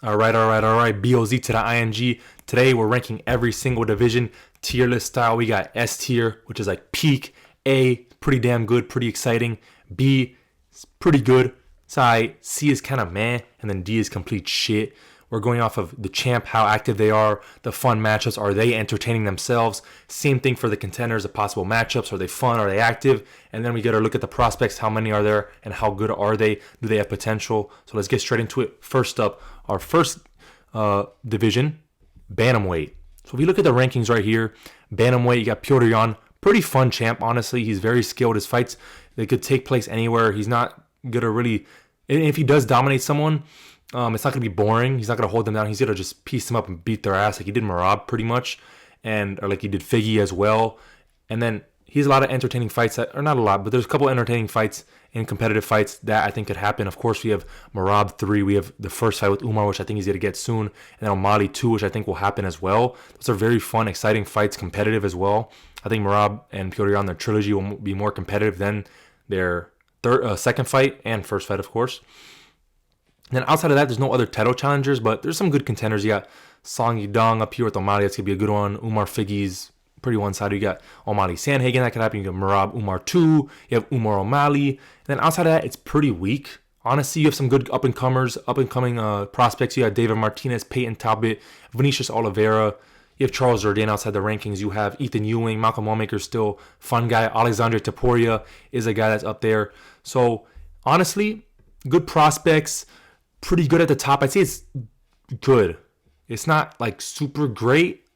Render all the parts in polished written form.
All right. BOZ to the ING. Today we're ranking every single division tier list style. We got S tier, which is like peak. A, pretty damn good, pretty exciting. B, is pretty good. C is kind of meh. And then D is complete shit. We're going off of the champ, how active they are, the fun matchups. Are they entertaining themselves? Same thing for the contenders, the possible matchups. Are they fun? Are they active? And then we got to look at the prospects. How many are there? And how good are they? Do they have potential? So let's get straight into it. First up, our first division, Bantamweight. So if you look at the rankings right here, Bantamweight, you got Petr Yan. Pretty fun champ, honestly. He's very skilled. His fights, they could take place anywhere. He's not going to really... And if he does dominate someone... it's not going to be boring. He's not going to hold them down. He's going to just piece them up and beat their ass like he did Merab pretty much. Or like he did Figgy as well. And then he has a lot of entertaining fights. Or not a lot, but there's a couple entertaining fights and competitive fights that I think could happen. Of course, we have Merab 3. We have the first fight with Umar, which I think he's going to get soon. And then O'Malley 2, which I think will happen as well. Those are very fun, exciting fights, competitive as well. I think Merab and Petr Yan, their trilogy will be more competitive than their second fight and first fight, of course. Then outside of that, there's no other title challengers, but there's some good contenders. You got Song Yudong up here with O'Malley. That's going to be a good one. Umar Figgy's pretty one-sided. You got O'Malley Sandhagen. That could happen. You got Merab Umar 2. You have Umar O'Malley. And then outside of that, it's pretty weak. Honestly, you have some good up-and-coming prospects. You got David Martinez, Peyton Talbot, Vinicius Oliveira. You have Charles Jourdain outside the rankings. You have Ethan Ewing. Malcolm Wallmaker's still fun guy. Alexandre Taporia is a guy that's up there. So, honestly, good prospects. Pretty good at the top. I'd say it's good. It's not like super great.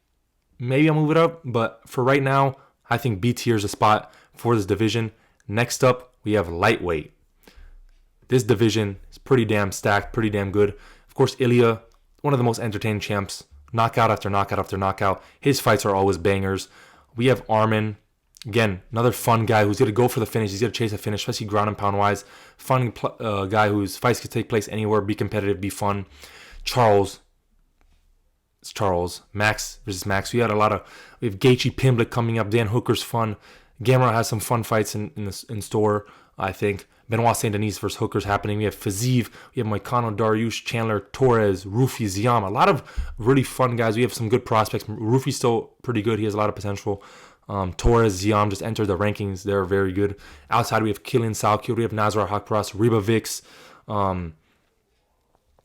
Maybe I'll move it up. But for right now, I think B tier is a spot for this division. Next up, we have lightweight. This division is pretty damn stacked, pretty damn good. Of course, Ilya, one of the most entertaining champs. Knockout after knockout after knockout. His fights are always bangers. We have Arman. Again, another fun guy who's going to go for the finish. He's going to chase a finish, especially ground and pound wise. Fun guy whose fights could take place anywhere, be competitive, be fun. Charles. It's Charles. Max versus Max. We have Gaethje Pimblett coming up. Dan Hooker's fun. Gamera has some fun fights in store, I think. Benoit Saint Denis versus Hooker's happening. We have Fazeev. We have Moicano, Dariush, Chandler, Torres, Rufi, Ziam. A lot of really fun guys. We have some good prospects. Rufi's still pretty good. He has a lot of potential. Torres, Ziam just entered the rankings. They're very good. Outside, we have Killian Salkiel. We have Nazar Hakparas, Ribavix.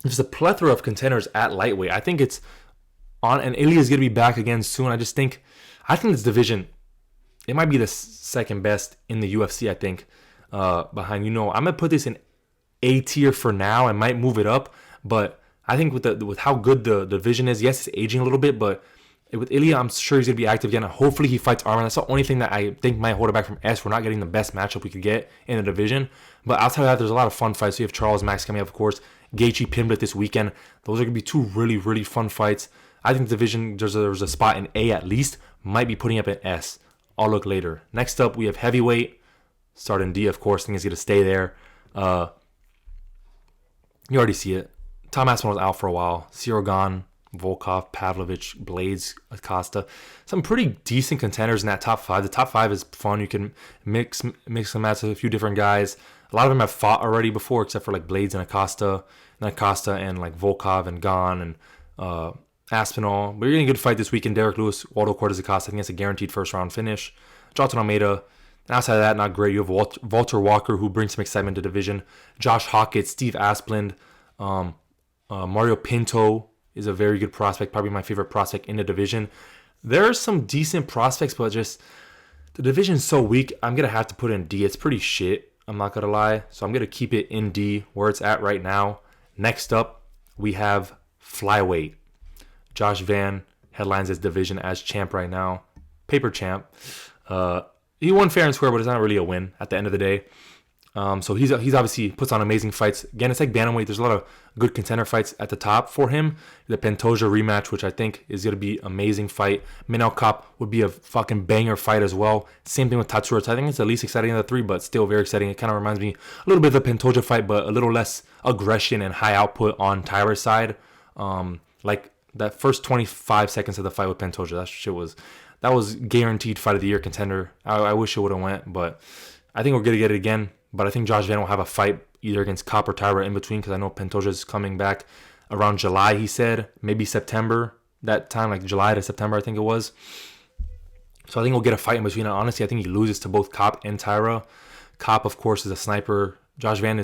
There's a plethora of contenders at lightweight. I think it's on, and Ilya is going to be back again soon. I think this division, it might be the second best in the UFC, I think, behind, I'm going to put this in A tier for now. I might move it up, but I think with how good the division is, yes, it's aging a little bit, but with Ilya, I'm sure he's going to be active again. Hopefully, he fights Arman. That's the only thing that I think might hold it back from S. We're not getting the best matchup we could get in the division. But outside of that, there's a lot of fun fights. So you have Charles Max coming up, of course. Gaethje Pimblett this weekend. Those are going to be two really, really fun fights. I think the division, there's a spot in A at least. Might be putting up an S. I'll look later. Next up, we have heavyweight. Starting D, of course. I think he's going to stay there. You already see it. Tom Aspinall was out for a while. Cyril gone. Volkov, Pavlovich, Blades, Acosta. Some pretty decent contenders in that top 5. The top 5 is fun. You can mix and match with a few different guys. A lot of them have fought already before, except for like Blades and Acosta and like Volkov and Gon and Aspinall. But you're getting a good fight this weekend. Derek Lewis, Waldo Cortez, Acosta. I think it's a guaranteed first round finish. Jonathan Almeida. And outside of that, not great. You have Walter Walker, who brings some excitement to the division. Josh Hockett, Steve Asplund, Mario Pinto is a very good prospect, probably my favorite prospect in the division. There are some decent prospects, but just the division's so weak, I'm going to have to put in D. It's pretty shit, I'm not going to lie. So I'm going to keep it in D, where it's at right now. Next up, we have Flyweight. Josh Van headlines this division as champ right now. Paper champ. He won fair and square, but it's not really a win at the end of the day. So he's obviously puts on amazing fights. Again, it's like Bantamweight. There's a lot of good contender fights at the top for him. The Pantoja rematch, which I think is going to be amazing fight. Minel Kopp would be a fucking banger fight as well. Same thing with Tatsuro. I think it's the least exciting of the three, but still very exciting. It kind of reminds me a little bit of the Pantoja fight, but a little less aggression and high output on Tyra's side. Like that first 25 seconds of the fight with Pantoja, that was guaranteed fight of the year contender. I wish it would have went, but I think we're going to get it again. But I think Josh Van will have a fight either against Kopp or Tyra in between, because I know Pantoja is coming back. around July, he said. Maybe September, that time, like July to September, I think it was. So I think we'll get a fight in between. And honestly, I think he loses to both Kopp and Tyra. Kopp, of course, is a sniper. Josh Van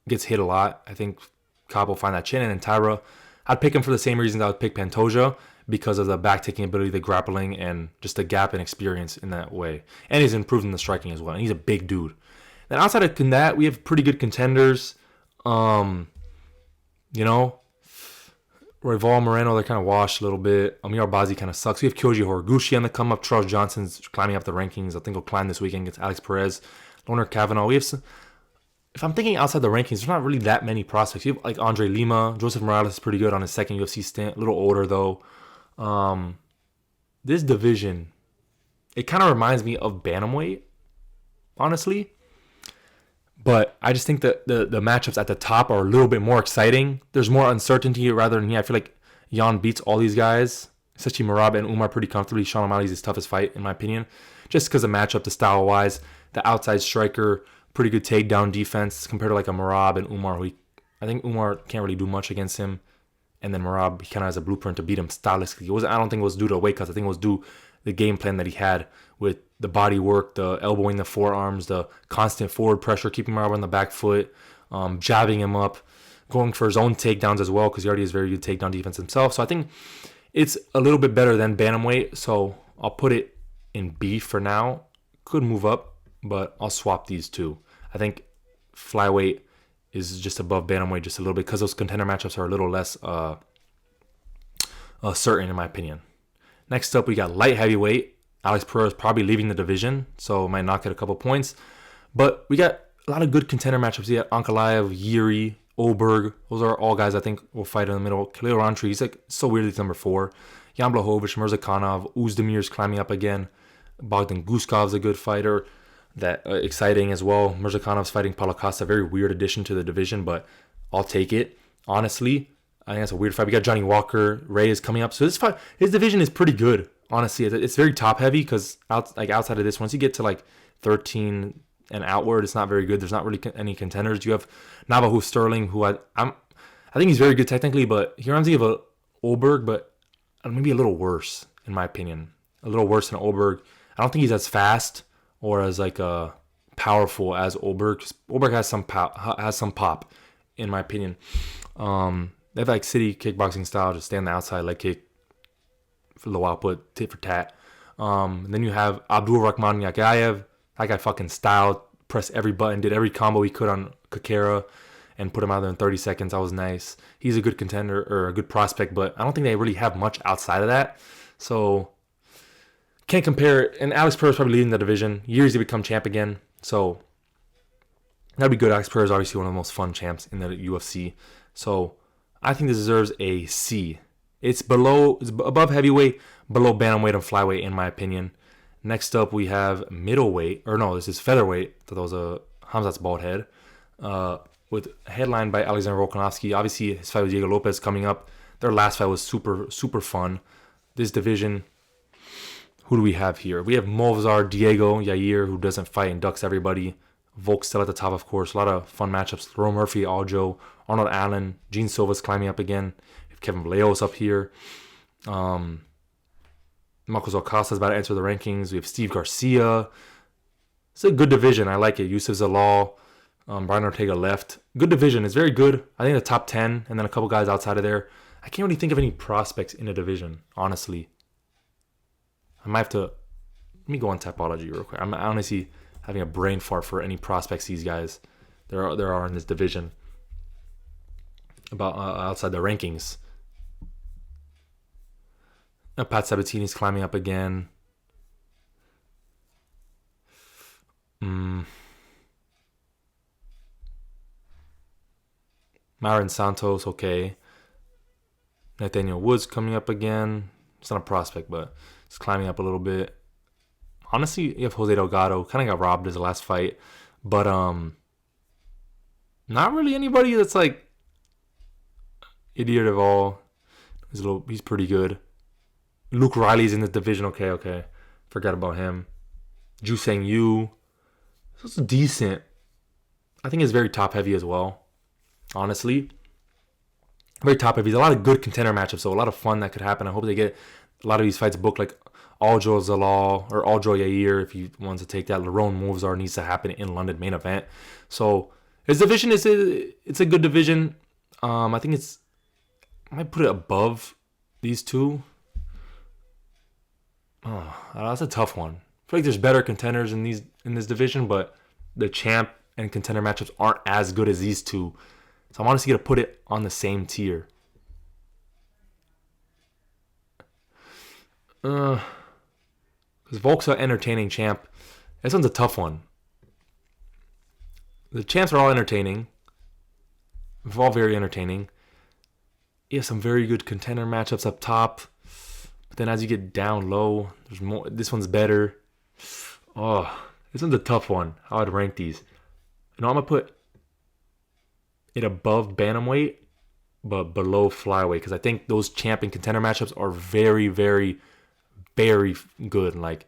gets hit a lot. I think Kopp will find that chin. And then Tyra, I'd pick him for the same reasons I would pick Pantoja, because of the back-taking ability, the grappling, and just the gap in experience in that way. And he's improved in the striking as well. And he's a big dude. Then outside of that, we have pretty good contenders. You know, Royval Moreno, they're kind of washed a little bit. Amir Albazi kind of sucks. We have Kyoji Horiguchi on the come up. Charles Johnson's climbing up the rankings. I think he'll climb this weekend against Alex Perez. Loner Kavanaugh. We have some, if I'm thinking outside the rankings, there's not really that many prospects. You have like Andre Lima. Joseph Morales is pretty good on his second UFC stint. A little older though. This division, it kind of reminds me of Bantamweight, honestly. But I just think that the matchups at the top are a little bit more exciting. There's more uncertainty rather than, I feel like Jan beats all these guys, especially Merab and Umar pretty comfortably. Sean O'Malley's his toughest fight, in my opinion. Just because of matchup, the style-wise, the outside striker, pretty good takedown defense compared to like a Merab and Umar. I think Umar can't really do much against him. And then Merab, he kind of has a blueprint to beat him stylistically. I don't think it was due to weight cuts. I think it was due the game plan that he had with the body work, the elbowing the forearms, the constant forward pressure, keeping Merab on the back foot, jabbing him up, going for his own takedowns as well, because he already has very good takedown defense himself. So I think it's a little bit better than Bantamweight. So I'll put it in B for now. Could move up, but I'll swap these two. I think Flyweight is just above Bantamweight just a little bit, because those contender matchups are a little less certain, in my opinion. Next up, we got light heavyweight. Alex Pereira is probably leaving the division, so might not get a couple points. But we got a lot of good contender matchups. We got Ankalaev, Yuri, Oberg. Those are all guys I think will fight in the middle. Khalil Rountree, he's like so weirdly number 4. Jan Blachowicz, Mirzakhanov, Uzdemir's climbing up again. Bogdan Guskov's a good fighter. That exciting as well. Mirzakhanov's fighting Paulo Costa, very weird addition to the division, but I'll take it. Honestly, I think that's a weird fight. We got Johnny Walker, Ray is coming up, so this fight, his division is pretty good. Honestly, it's very top heavy, because outside of this, once you get to like 13 and outward, it's not very good. There's not really any contenders. You have Navajo Sterling, who I think he's very good technically, but he reminds me of a Oberg, but maybe a little worse in my opinion. A little worse than Oberg. I don't think he's as fast or as like powerful as Oberg. Oberg has some pop, in my opinion. They have like city kickboxing style, just stay on the outside, leg kick for low output, tit for tat. Then you have Abdul Rahman Yagayev. That guy fucking styled, pressed every button, did every combo he could on Kakera, and put him out there in 30 seconds. That was nice. He's a good contender, or a good prospect, but I don't think they really have much outside of that. So can't compare it. And Alex Pereira is probably leading the division. Years to become champ again. So that'd be good. Alex Pereira is obviously one of the most fun champs in the UFC. So I think this deserves a C. It's above heavyweight, below bantamweight and flyweight, in my opinion. Next up, we have middleweight. Or no, this is featherweight. I thought that was Hamzat's bald head. With headlined by Alexander Volkanovski. Obviously, his fight with Diego Lopez coming up. Their last fight was super, super fun. This division, who do we have here? We have Movsar, Diego, Yair, who doesn't fight and ducks everybody. Volk still at the top, of course. A lot of fun matchups. Ro Murphy, Aljo, Arnold Allen, Gene Silva's climbing up again. We have Kevin Vallejos up here. Marcos Alcasta's about to enter the rankings. We have Steve Garcia. It's a good division. I like it. Yusuf Zalal, Brian Ortega left. Good division. It's very good. I think the top 10, and then a couple guys outside of there. I can't really think of any prospects in a division, honestly. I might have to... Let me go on Tapology real quick. I'm honestly having a brain fart for any prospects these guys there are in this division about outside the rankings. Pat Sabatini's climbing up again. Marin Santos, okay. Nathaniel Woods coming up again. It's not a prospect, but it's climbing up a little bit. Honestly, you have Jose Delgado. Kind of got robbed his last fight. But not really anybody that's like idiot of all. He's pretty good. Luke Riley's in this division. Okay. Forgot about him. Ju Sang Yu. This is decent. I think it's very top heavy as well, honestly. Very top heavy. There's a lot of good contender matchups, so a lot of fun that could happen. I hope they get a lot of these fights booked, like Aljo Zalal or Aljo Yair, if he wants to take that. Lerone Movsar needs to happen in London main event. So his division it's a good division. I think I might put it above these two. Oh, that's a tough one. I feel like there's better contenders in this division, but the champ and contender matchups aren't as good as these two. So I'm honestly gonna put it on the same tier. Because Volk's an entertaining champ. This one's a tough one. The champs are all entertaining. They're all very entertaining. You have some very good contender matchups up top. But then as you get down low, there's more. This one's better. Oh, this one's a tough one. How I'd rank these. I'm going to put it above Bantamweight, but below Flyweight. Because I think those champ and contender matchups are very, very, very good. Like,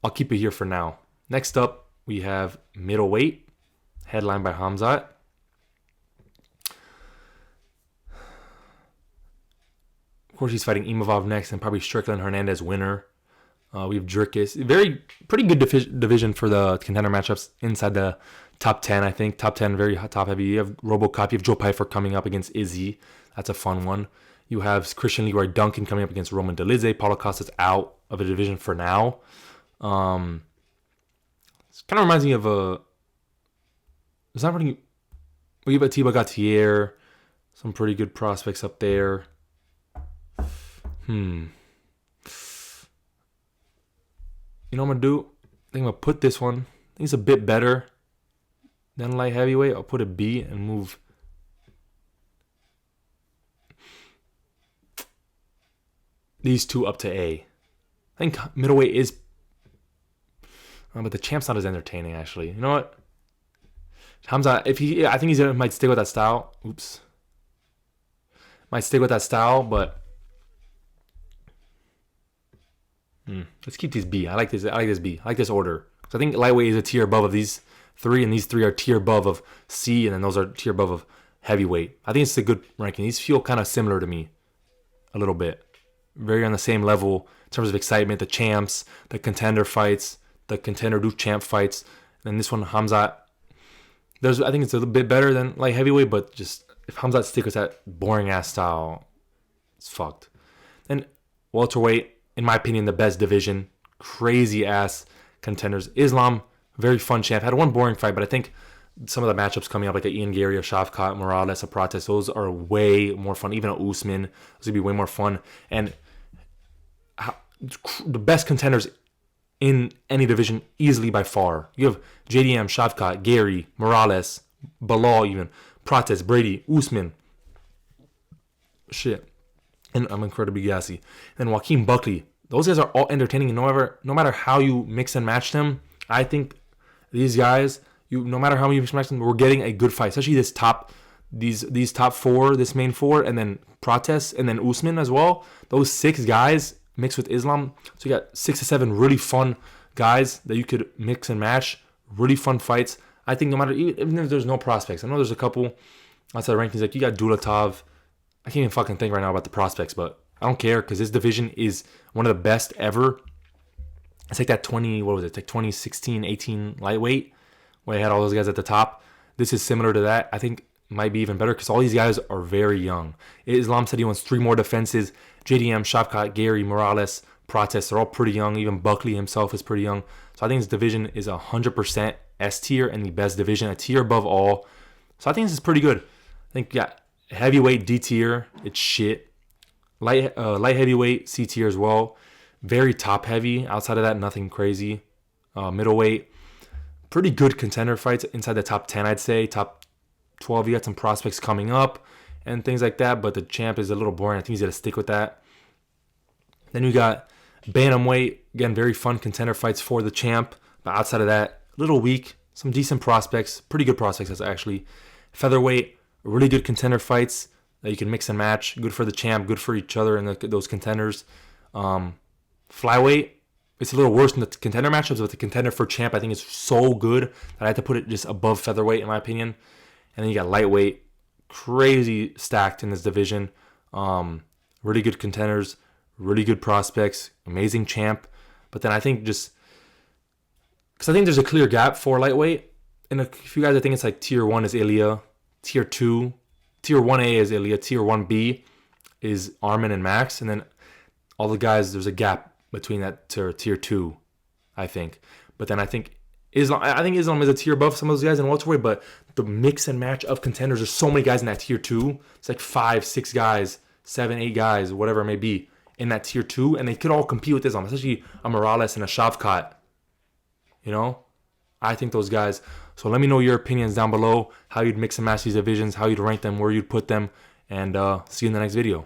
I'll keep it here for now. Next up, we have Middleweight, headlined by Hamzat. Of course, he's fighting Imavov next, and probably Strickland Hernandez winner. We have Dricus. Pretty good division for the contender matchups inside the top 10, I think. Top 10, very top heavy. You have RoboCop. You have Joe Pyfer coming up against Izzy. That's a fun one. You have Christian Leroy Duncan coming up against Roman Dolidze. Paulo Costa's out of the division for now. It kind of reminds me of a... It's not really... We have Atiba Gautier. Some pretty good prospects up there. You know what I'm going to do? I think I'm going to put this one. I think it's a bit better than light heavyweight. I'll put a B and move these two up to A. I think middleweight is... but the champ's not as entertaining, actually. You know what? Hamza, I think he might stick with that style. Oops. Might stick with that style, but... Let's keep these B. I like this B. I like this order. So I think lightweight is a tier above of these three, and these three are tier above of C, and then those are tier above of heavyweight. I think it's a good ranking. These feel kind of similar to me a little bit. Very on the same level in terms of excitement. The champs, the contender fights, the contender do champ fights. And this one, Hamzat, I think it's a little bit better than light heavyweight, but just if Hamzat sticks with that boring ass style, it's fucked. And welterweight, in my opinion, the best division. Crazy ass contenders. Islam, very fun champ. Had one boring fight, but I think some of the matchups coming up, like a Ian Gary, a Shavkat, Morales, a Prates, those are way more fun. Even a Usman, those would be way more fun. And the best contenders in any division, easily by far. You have JDM, Shavkat, Gary, Morales, Bilal, even Prates, Brady, Usman. Shit. And I'm incredibly gassy. And Joaquin Buckley. Those guys are all entertaining. And no matter how you mix and match them, I think these guys, no matter how you mix and match them, we're getting a good fight. Especially these top four, this main four, and then Prates, and then Usman as well. Those 6 guys mixed with Islam. So you got 6 to 7 really fun guys that you could mix and match. Really fun fights. I think no matter, even if there's no prospects. I know there's a couple outside rankings. Like you got Dulatov. I can't even fucking think right now about the prospects, but I don't care because this division is one of the best ever. It's like that 2016, 18 lightweight where they had all those guys at the top. This is similar to that. I think it might be even better because all these guys are very young. Islam said he wants 3 more defenses. JDM, Shavkat, Gary, Morales, Prates, they're all pretty young. Even Buckley himself is pretty young. So I think this division is 100% S tier and the best division, a tier above all. So I think this is pretty good. I think, yeah. Heavyweight D tier, it's shit. Light heavyweight C tier as well. Very top heavy. Outside of that, nothing crazy. Middleweight, pretty good contender fights inside the top 10, I'd say. Top 12, you got some prospects coming up and things like that. But the champ is a little boring. I think he's gonna stick with that. Then you got Bantamweight, again, very fun contender fights for the champ. But outside of that, a little weak. Some decent prospects, pretty good prospects. That's actually Featherweight. Really good contender fights that you can mix and match. Good for the champ, good for each other and those contenders. Flyweight, it's a little worse than the contender matchups, but the contender for champ, I think, is so good that I have to put it just above featherweight, in my opinion. And then you got lightweight, crazy stacked in this division. Really good contenders, really good prospects, amazing champ. But then I think because I think there's a clear gap for lightweight. And a few guys, I think it's like tier 1 is Ilya, tier 2, tier 1A is Ilya, tier 1B is Armin and Max, and then all the guys, there's a gap between that tier 2, I think. But then I think Islam is a tier above some of those guys in welterweight, but the mix and match of contenders, there's so many guys in that tier 2. It's like 5, 6 guys, 7, 8 guys, whatever it may be, in that tier 2, and they could all compete with Islam, especially a Morales and a Shavkat. You know? I think those guys. So let me know your opinions down below, how you'd mix and match these divisions, how you'd rank them, where you'd put them, and see you in the next video.